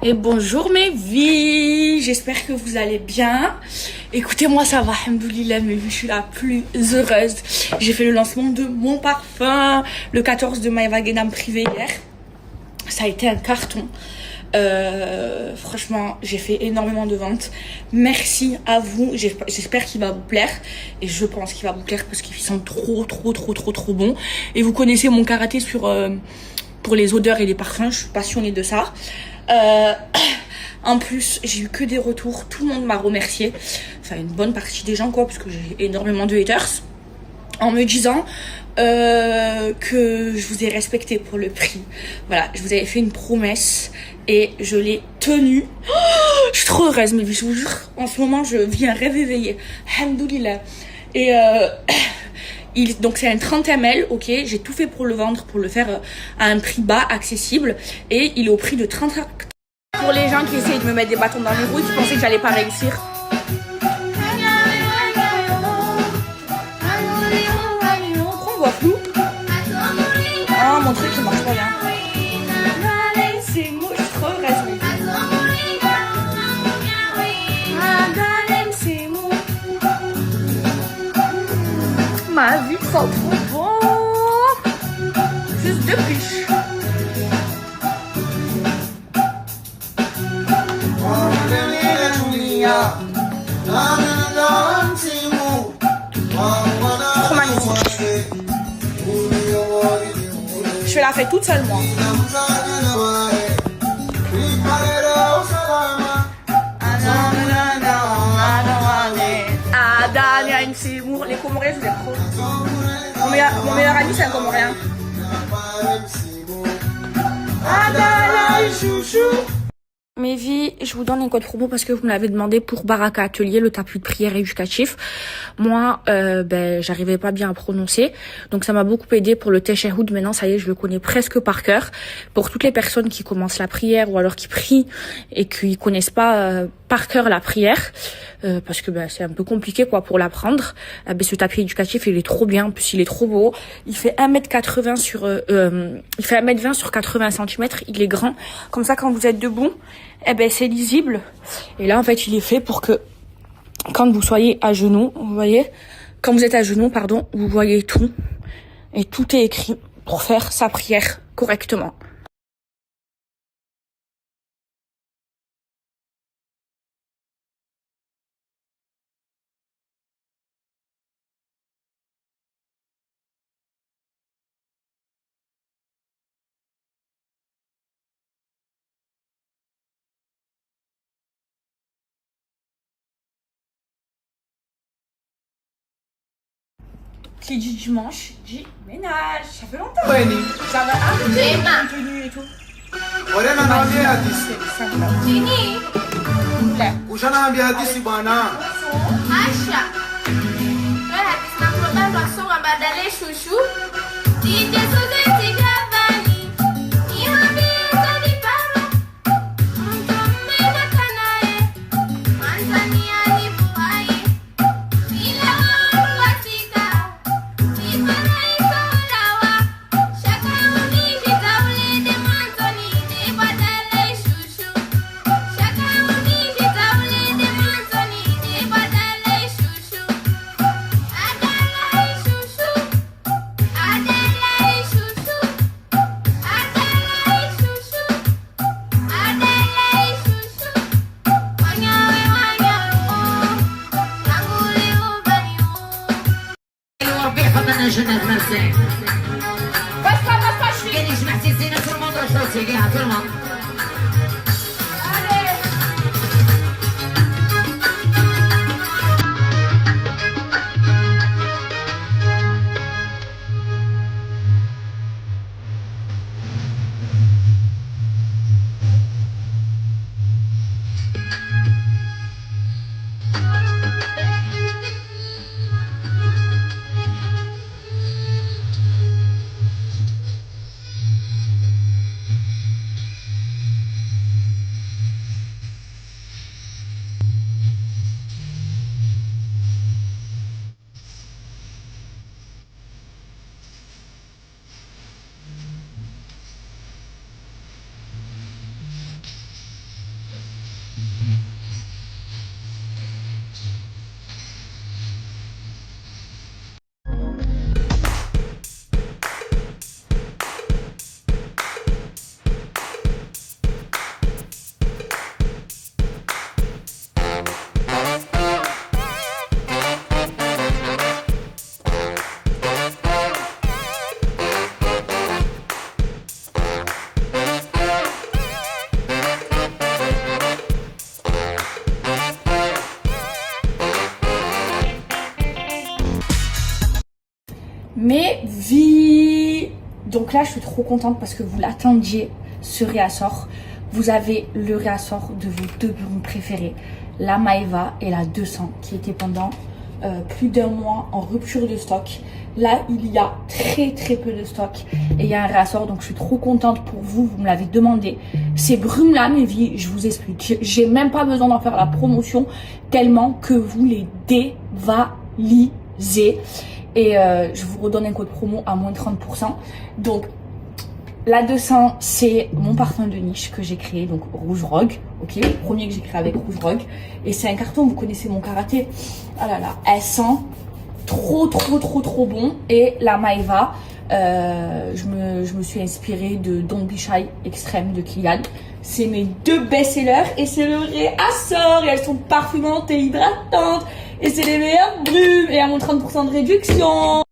Et bonjour mes vies, j'espère que vous allez bien. Écoutez, moi ça va, alhamdoulilah, mes vies, je suis la plus heureuse. J'ai fait le lancement de mon parfum le 14 de Maeva Guénam privé hier. Ça a été un carton. Franchement, j'ai fait énormément de ventes. Merci à vous, j'espère qu'il va vous plaire. Et je pense qu'il va vous plaire parce qu'ils sont trop bons. Et vous connaissez mon karaté pour les odeurs et les parfums, je suis passionnée de ça. En plus, j'ai eu que des retours, tout le monde m'a remercié, enfin une bonne partie des gens quoi, parce que j'ai énormément de haters, en me disant que je vous ai respecté pour le prix. Voilà, je vous avais fait une promesse et je l'ai tenue. Oh, je suis trop heureuse, mais je vous jure, en ce moment je vis un rêve éveillé, alhamdoulilah. Et donc c'est un 30 ml, ok, j'ai tout fait pour le vendre, pour le faire à un prix bas, accessible, et il est au prix de 30. Pour les gens qui essayent de me mettre des bâtons dans les roues, qui pensaient que j'allais pas réussir. Pourquoi on voit flou? Oh, mon truc il marche pas bien. C'est moi, je suis trop heureuse. Ma vie sent trop bon. Juste deux piches. Trop magnifique. Je fais la fête toute seule moi. Les Comoriens, je vous aime trop. Mon meilleur ami, c'est un Comorien. Mes vies, je vous donne un code promo parce que vous me l'avez demandé pour Baraka Atelier, le tapis de prière éducatif. Moi, j'arrivais pas bien à prononcer, donc ça m'a beaucoup aidé pour le Teshahoud. Maintenant, ça y est, je le connais presque par cœur. Pour toutes les personnes qui commencent la prière ou alors qui prient et qui connaissent pas par cœur la prière, parce que c'est un peu compliqué quoi pour l'apprendre. Ce tapis éducatif, il est trop bien, en plus il est trop beau. Il fait 1m80 il fait 1m20 sur 80 cm, il est grand. Comme ça, quand vous êtes debout, c'est lisible. Et là, en fait, il est fait pour que quand vous soyez à genoux, vous voyez, quand vous êtes à genoux, pardon, vous voyez tout. Et tout est écrit pour faire sa prière correctement. Qui dit dimanche, dit ménage. Ça fait longtemps. Ça va arrêter la tenue et tout. Ushanaambia hadithi bwana. Asha. Wewe hadithi na mlobano wasonga badale shushu. Ije sote tigavani. Ihambi tadi paro. Mtu mmena kanae. Tanzania ni buhai. Ila watika. Ifana ikaulawa. Shaka uniji taulede mwanzoni. Ni badale shushu. Shaka uniji taulede mwanzoni. Ni badale shushu. Adalai shushu. Adalai shushu. Adalai shushu. Adalai shushu. Wanyawe wanyawo. Languli ubaniwo. حطنا جنة مرسي بس شوي. يعني جمعتي زينة في الموضوع شو تيجيها في الموضوع Mais vie. Donc là, je suis trop contente parce que vous l'attendiez, ce réassort. Vous avez le réassort de vos deux brums préférés, la Maeva et la 200, qui étaient pendant plus d'1 mois en rupture de stock. Là, il y a très peu de stock et il y a un réassort, donc je suis trop contente pour vous. Vous me l'avez demandé. Ces brumes là, mes vies, je vous explique. J'ai même pas besoin d'en faire la promotion tellement que vous les dévalisez. Et je vous redonne un code promo à moins 30%. Donc la 200, c'est mon parfum de niche que j'ai créé, donc Rouge Rogue, ok, le premier que j'ai créé avec Rouge Rogue. Et c'est un carton, vous connaissez mon karaté. Ah là là, elle sent trop bon. Et la Maeva, je me suis inspirée de Don't Be Shy Extrême de Kylian. C'est mes deux best-sellers et c'est le réassort. Et elles sont parfumantes et hydratantes. Et c'est les meilleures brumes et à moins 30% de réduction.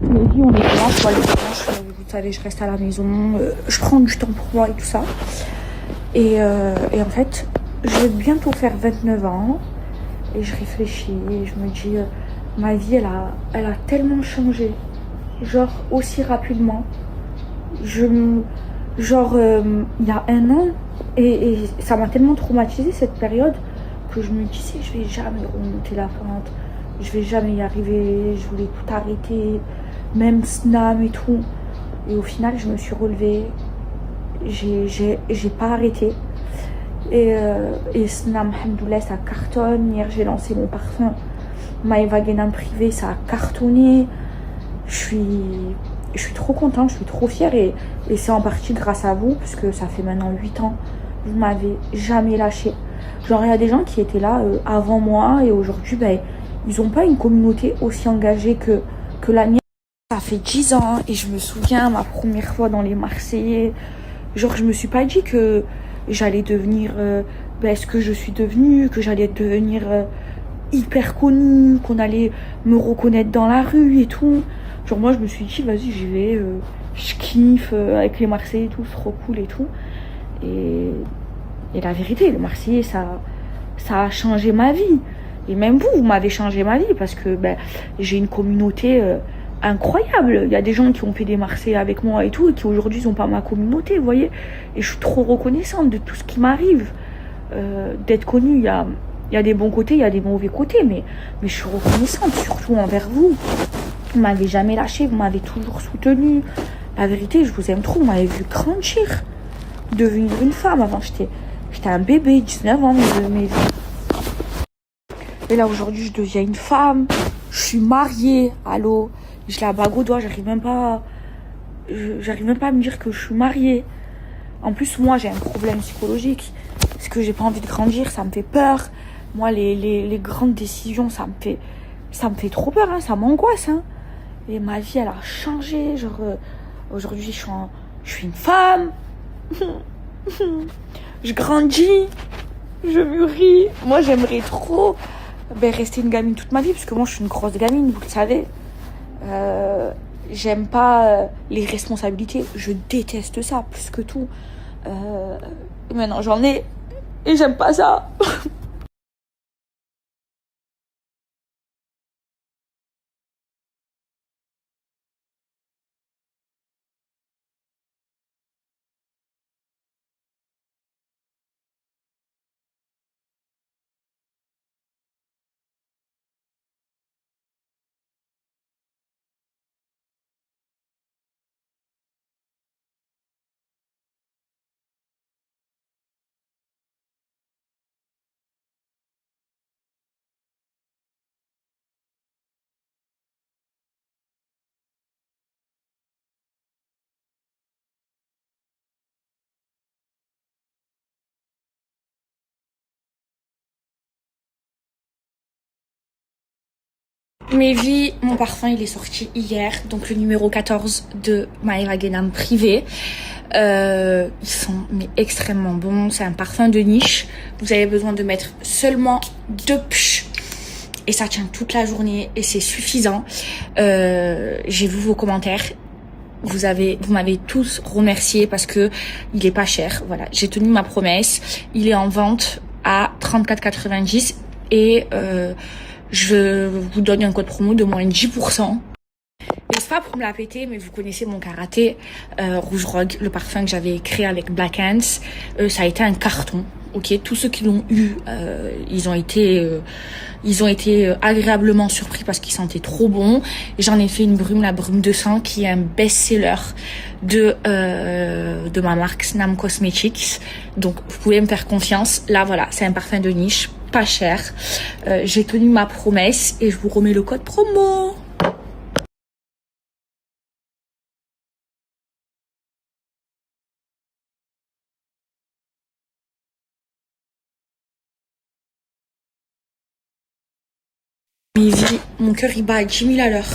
Mais oui, on est dimanche, moi, le dimanche, vous savez, je reste à la maison, je prends du temps pour moi et tout ça. Et en fait, je vais bientôt faire 29 ans et je réfléchis et je me dis, ma vie, elle a tellement changé, genre aussi rapidement. Je Genre, il y a un an, et ça m'a tellement traumatisée cette période que je me disais, je vais jamais remonter la pente, je vais jamais y arriver, je voulais tout arrêter, même Snam et tout. Et au final, je me suis relevée, j'ai pas arrêté. Et Snam, alhamdoulilah, ça cartonne. Hier, j'ai lancé mon parfum Maeva Guénam privé, ça a cartonné. Je suis trop contente, je suis trop fière et c'est en partie grâce à vous, puisque ça fait maintenant 8 ans. Vous m'avez jamais lâché. Genre, il y a des gens qui étaient là avant moi et aujourd'hui, ben, ils n'ont pas une communauté aussi engagée que la mienne. Ça fait 10 ans et je me souviens ma première fois dans les Marseillais. Genre, je me suis pas dit que j'allais devenir ce que je suis devenue, que j'allais devenir hyper connue, qu'on allait me reconnaître dans la rue et tout. Genre, moi, je me suis dit, vas-y, j'y vais, je kiffe avec les Marseillais et tout, c'est trop cool et tout. Et la vérité, le Marseillais, ça a changé ma vie. Et même vous m'avez changé ma vie parce que j'ai une communauté incroyable. Il y a des gens qui ont fait des Marseillais avec moi et tout et qui aujourd'hui n'ont pas ma communauté, vous voyez. Et je suis trop reconnaissante de tout ce qui m'arrive. D'être connue, il y a des bons côtés, il y a des mauvais côtés, mais je suis reconnaissante, surtout envers vous. Vous m'avez jamais lâché, vous m'avez toujours soutenue. La vérité, je vous aime trop, vous m'avez vu grandir, devenir une femme. Avant, j'étais un bébé, 19 ans, mais et là, aujourd'hui, je deviens une femme. Je suis mariée, allô. Je la bague au doigt, j'arrive même pas à me dire que je suis mariée. En plus, moi, j'ai un problème psychologique. Parce que j'ai pas envie de grandir, ça me fait peur. Moi, les grandes décisions, ça me fait trop peur, hein, ça m'angoisse, hein. Et ma vie, elle a changé. Genre, aujourd'hui, je suis une femme. Je grandis. Je mûris. Moi, j'aimerais trop rester une gamine toute ma vie, parce que moi, je suis une grosse gamine, vous le savez. J'aime pas les responsabilités. Je déteste ça, plus que tout. Maintenant, j'en ai. Et j'aime pas ça. Mes vies, mon parfum, il est sorti hier, donc le numéro 14 de Maeva Guénam privé. Ils sont extrêmement bons. C'est un parfum de niche. Vous avez besoin de mettre seulement 2 psh et ça tient toute la journée et c'est suffisant. J'ai vu vos commentaires. Vous m'avez tous remercié parce que il est pas cher. Voilà, j'ai tenu ma promesse. Il est en vente à 34,90 et je vous donne un code promo de moins 10%. Et c'est pas pour me la péter, mais vous connaissez mon karaté. Rouge Rogue, le parfum que j'avais créé avec Black Hands, ça a été un carton. Ok, tous ceux qui l'ont eu, ils ont été agréablement surpris parce qu'ils sentaient trop bon. J'en ai fait une brume, la brume 200, qui est un best-seller de ma marque Snam Cosmetics. Donc vous pouvez me faire confiance. Là voilà, c'est un parfum de niche, pas cher. J'ai tenu ma promesse et je vous remets le code promo. Mes vies, mon cœur il bat à 10 000 à l'heure.